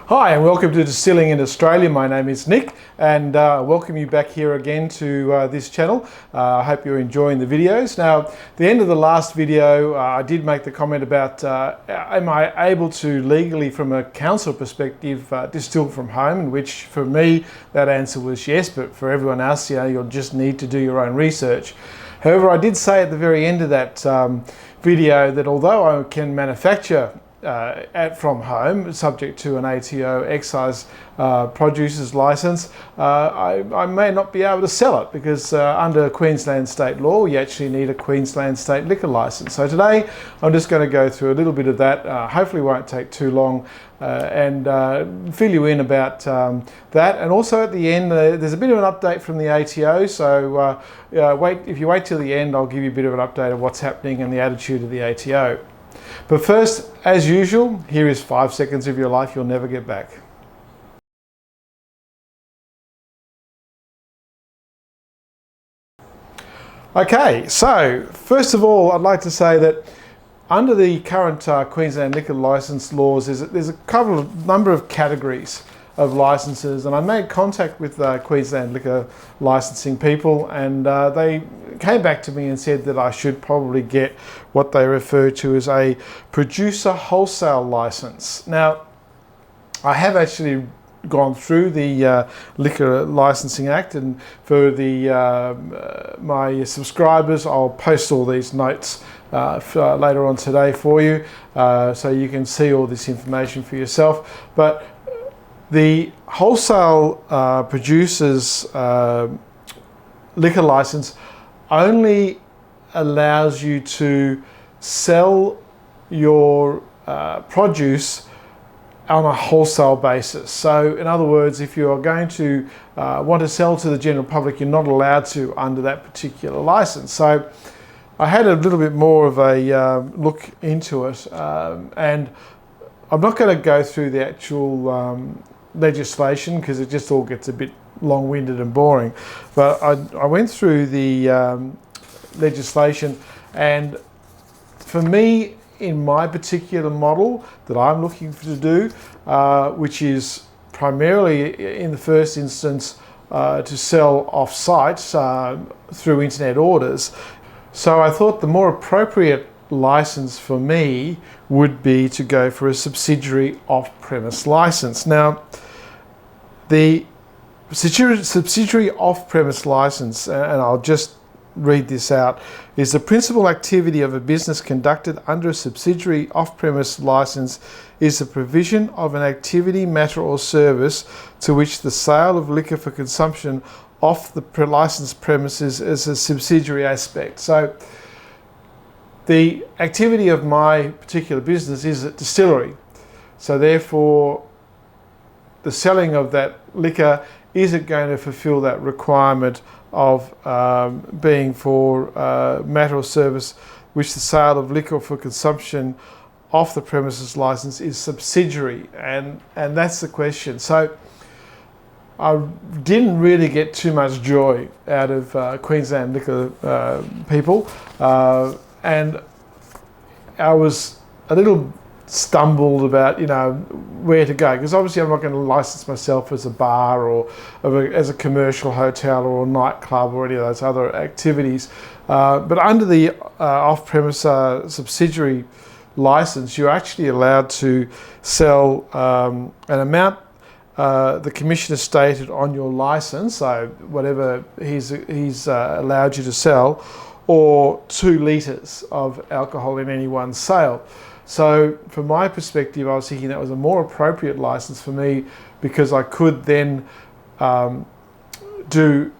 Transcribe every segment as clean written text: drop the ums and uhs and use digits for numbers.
Hi and welcome to Distilling in Australia. My name is Nick and welcome you back here again to this channel. I hope you're enjoying the videos. Now, at the end of the last video, I did make the comment about am I able to legally, from a council perspective, distill from home, in which for me that answer was yes, but for everyone else, you'll just need to do your own research. However, I did say at the very end of that video that although I can manufacture from home, subject to an ATO excise producer's license, I may not be able to sell it because under Queensland state law you actually need a Queensland state liquor license. So today I'm just going to go through a little bit of that, hopefully won't take too long, and fill you in about that. And also at the end there's a bit of an update from the ATO, so if you wait till the end I'll give you a bit of an update of what's happening and the attitude of the ATO. But first, as usual, here is 5 seconds of your life you'll never get back. Okay, so first of all, I'd like to say that under the current Queensland liquor licence laws, there's a number of categories of licences, and I made contact with Queensland liquor licensing people, and they came back to me and said that I should probably get what they refer to as a producer wholesale license. Now, I have actually gone through the Liquor Licensing Act, and for my subscribers I'll post all these notes later on today for you, so you can see all this information for yourself. But the wholesale producer's liquor license only allows you to sell your produce on a wholesale basis. So in other words, if you're going to want to sell to the general public, you're not allowed to under that particular license. So I had a little bit more of a look into it, and I'm not going to go through the actual legislation because it just all gets a bit long-winded and boring, but I went through the legislation, and for me, in my particular model that I'm looking to do, which is primarily in the first instance to sell off-site through internet orders, so I thought the more appropriate license for me would be to go for a subsidiary off-premise license. Now, the subsidiary off-premise license, and I'll just read this out, is the principal activity of a business conducted under a subsidiary off-premise license is the provision of an activity, matter or service to which the sale of liquor for consumption off the licensed premises is a subsidiary aspect. So the activity of my particular business is a distillery, so therefore the selling of that liquor isn't going to fulfill that requirement of being for matter or service which the sale of liquor for consumption off the premises license is subsidiary, and that's the question. So I didn't really get too much joy out of Queensland liquor people, and I was a little stumbled about where to go, because obviously I'm not going to license myself as a bar or as a commercial hotel or a nightclub or any of those other activities, but under the off-premise subsidiary license you're actually allowed to sell an amount the commissioner stated on your license, so whatever he's allowed you to sell, or 2 litres of alcohol in any one sale. So from my perspective, I was thinking that was a more appropriate license for me, because I could then do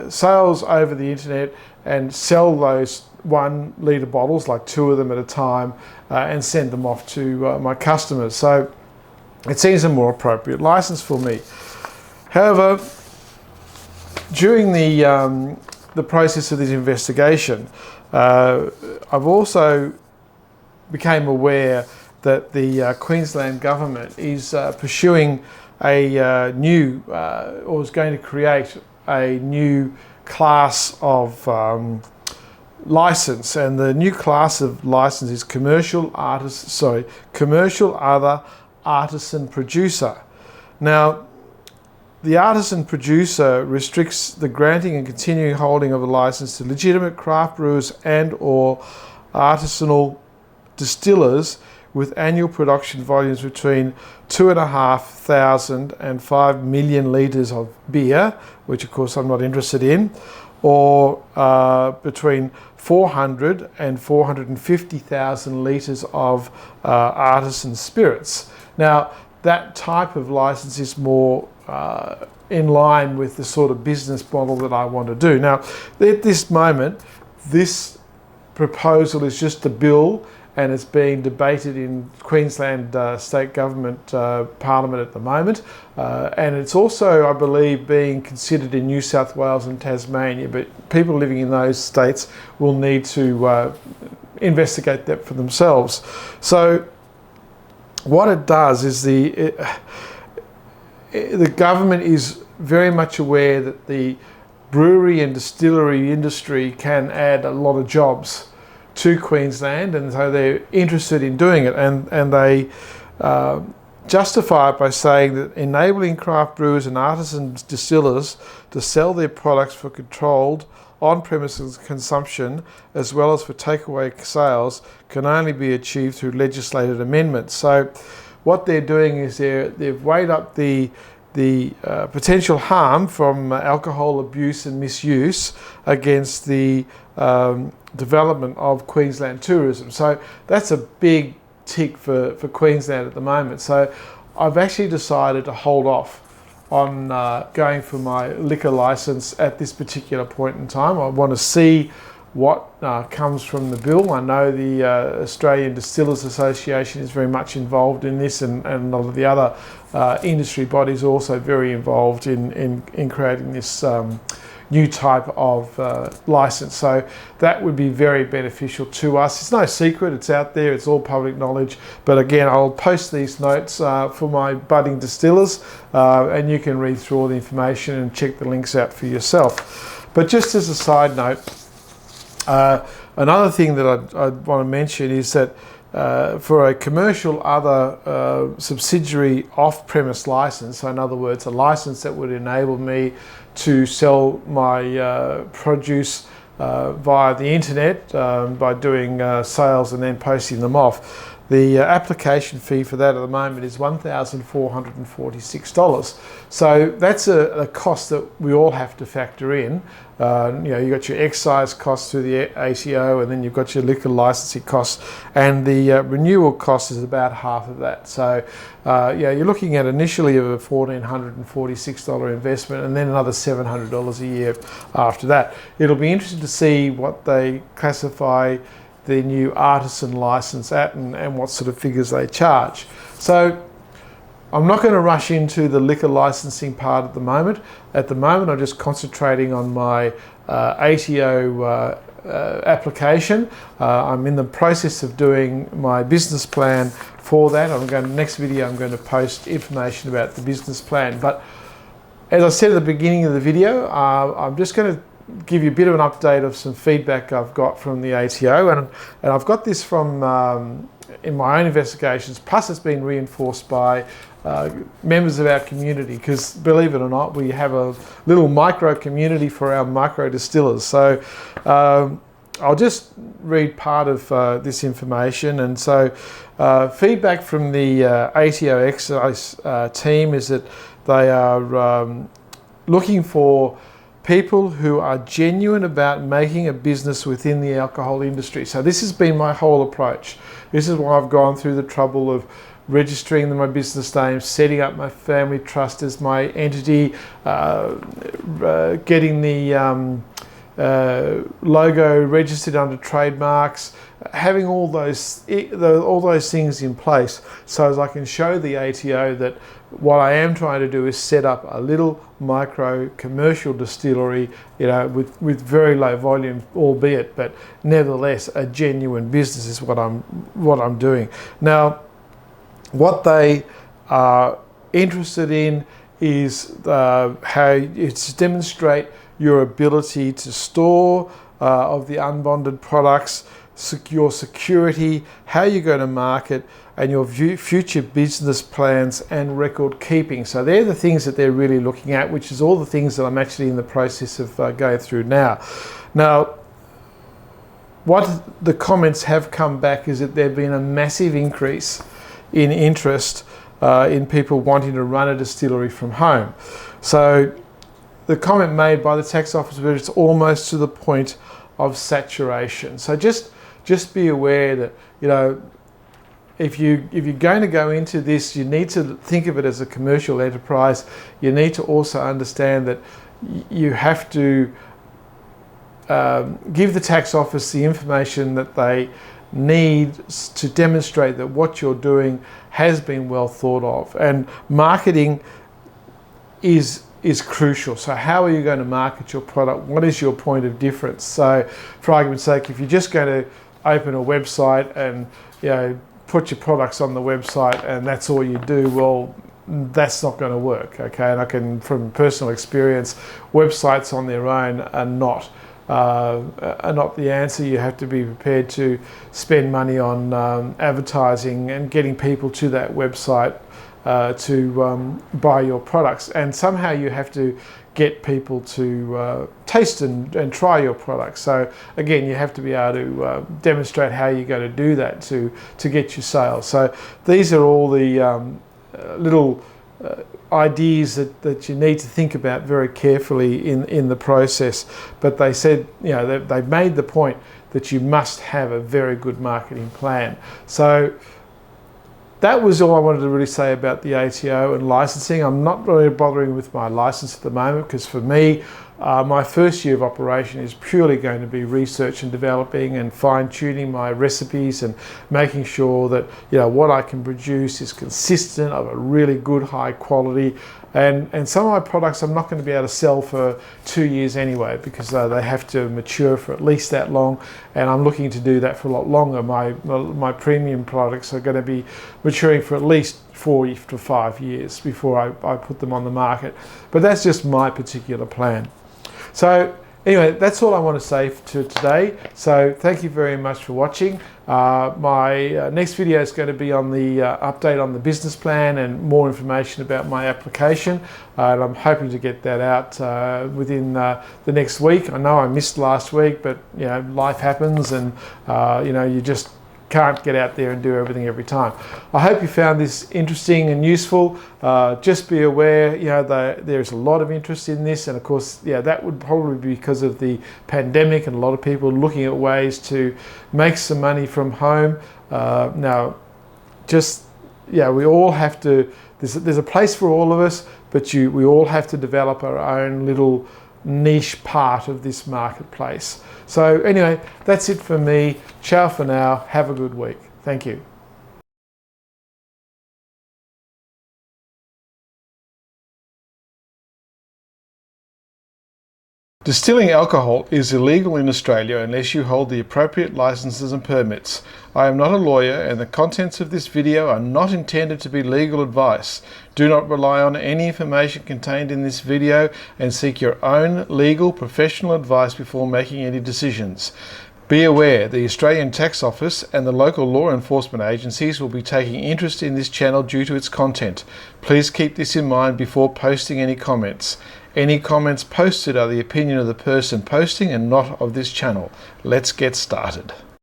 sales over the internet and sell those 1 litre bottles, like 2 of them at a time, and send them off to my customers. So it seems a more appropriate license for me. However, during the process of this investigation, I've also became aware that the Queensland government is pursuing a new, or is going to create a new class of license, and the new class of license is commercial other artisan producer. Now, the artisan producer restricts the granting and continuing holding of a license to legitimate craft brewers and or artisanal distillers with annual production volumes between 2,500 and 5 million litres of beer, which of course I'm not interested in, or between 400 and 450,000 litres of artisan spirits. Now, that type of license is more in line with the sort of business model that I want to do. Now, at this moment, this proposal is just a bill, and it's being debated in Queensland State Government Parliament at the moment. And it's also, I believe, being considered in New South Wales and Tasmania, but people living in those states will need to investigate that for themselves. So what it does is the government is very much aware that the brewery and distillery industry can add a lot of jobs to Queensland, and so they're interested in doing it, and they justify it by saying that enabling craft brewers and artisan distillers to sell their products for controlled on-premises consumption as well as for takeaway sales can only be achieved through legislated amendments. So what they're doing is they've weighed up the potential harm from alcohol abuse and misuse against the development of Queensland tourism. So that's a big tick for Queensland at the moment. So I've actually decided to hold off on going for my liquor license at this particular point in time. I want to see what comes from the bill. I know the Australian Distillers Association is very much involved in this, and a lot of the other industry bodies are also very involved in creating this new type of license. So that would be very beneficial to us. It's no secret, it's out there, it's all public knowledge. But again, I'll post these notes for my budding distillers, and you can read through all the information and check the links out for yourself. But just as a side note, another thing that I'd want to mention is that for a commercial other subsidiary off-premise license, so in other words, a license that would enable me to sell my produce via the internet by doing sales and then posting them off. The application fee for that at the moment is $1,446. So that's a cost that we all have to factor in. You've got your excise costs through the ATO, and then you've got your liquor licensing costs, and the renewal cost is about half of that. So you're looking at initially of a $1,446 investment, and then another $700 a year after that. It'll be interesting to see what they classify the new artisan license at, and what sort of figures they charge. So I'm not going to rush into the liquor licensing part at the moment. At the moment, I'm just concentrating on my ATO application. I'm in the process of doing my business plan for that. Next video, I'm going to post information about the business plan. But as I said at the beginning of the video, I'm just going to give you a bit of an update of some feedback I've got from the ATO, and I've got this from in my own investigations, plus it's been reinforced by members of our community, because believe it or not, we have a little micro community for our micro distillers. So I'll just read part of this information. And so feedback from the ATO excise team is that they are looking for people who are genuine about making a business within the alcohol industry. So this has been my whole approach. This is why I've gone through the trouble of registering my business name, setting up my family trust as my entity, getting the logo registered under trademarks, having all those things in place, so as I can show the ATO that what I am trying to do is set up a little micro commercial distillery, with very low volume, albeit, but nevertheless a genuine business is what I'm doing. Now, what they are interested in is how it's demonstrate your ability to store of the unbonded products, your security, how you're going to market, and your future business plans and record keeping. So they're the things that they're really looking at, which is all the things that I'm actually in the process of going through now. Now, what the comments have come back is that there's been a massive increase in interest in people wanting to run a distillery from home. So the comment made by the tax office was it's almost to the point of saturation. So just be aware that, you know, if you're going to go into this, you need to think of it as a commercial enterprise. You need to also understand that you have to give the tax office the information that they need to demonstrate that what you're doing has been well thought of. And marketing is crucial. So how are you going to market your product? What is your point of difference? So for argument's sake, if you're just going to open a website and, you know, put your products on the website and that's all you do, well, that's not going to work, okay? And I can, from personal experience, websites on their own are not the answer. You have to be prepared to spend money on advertising and getting people to that website to buy your products. And somehow you have to get people to taste and try your products. So again, you have to be able to demonstrate how you're going to do that to get your sales. So these are all the little ideas that you need to think about very carefully in the process. But they said, you know, they've made the point that you must have a very good marketing plan. So that was all I wanted to really say about the ATO and licensing. I'm not really bothering with my license at the moment because for me, my first year of operation is purely going to be research and developing and fine-tuning my recipes and making sure that, you know, what I can produce is consistent, of a really good high quality. And some of my products I'm not going to be able to sell for 2 years anyway because they have to mature for at least that long, and I'm looking to do that for a lot longer. My premium products are going to be maturing for at least 4 to 5 years before I put them on the market. But that's just my particular plan. So anyway, that's all I want to say to today. So thank you very much for watching. My next video is going to be on the update on the business plan and more information about my application. And I'm hoping to get that out within the next week. I know I missed last week, but you know, life happens, and you know, you just can't get out there and do everything every time. I hope you found this interesting and useful. Just be aware, you know, there's a lot of interest in this, and of course, yeah, that would probably be because of the pandemic and a lot of people looking at ways to make some money from home. Now, just, yeah, we all have to, there's a place for all of us, but we all have to develop our own little niche part of this marketplace. So anyway, that's it for me. Ciao for now. Have a good week. Thank you. Distilling alcohol is illegal in Australia unless you hold the appropriate licenses and permits. I am not a lawyer, and the contents of this video are not intended to be legal advice. Do not rely on any information contained in this video and seek your own legal professional advice before making any decisions. Be aware, the Australian Tax Office and the local law enforcement agencies will be taking interest in this channel due to its content. Please keep this in mind before posting any comments. Any comments posted are the opinion of the person posting and not of this channel. Let's get started.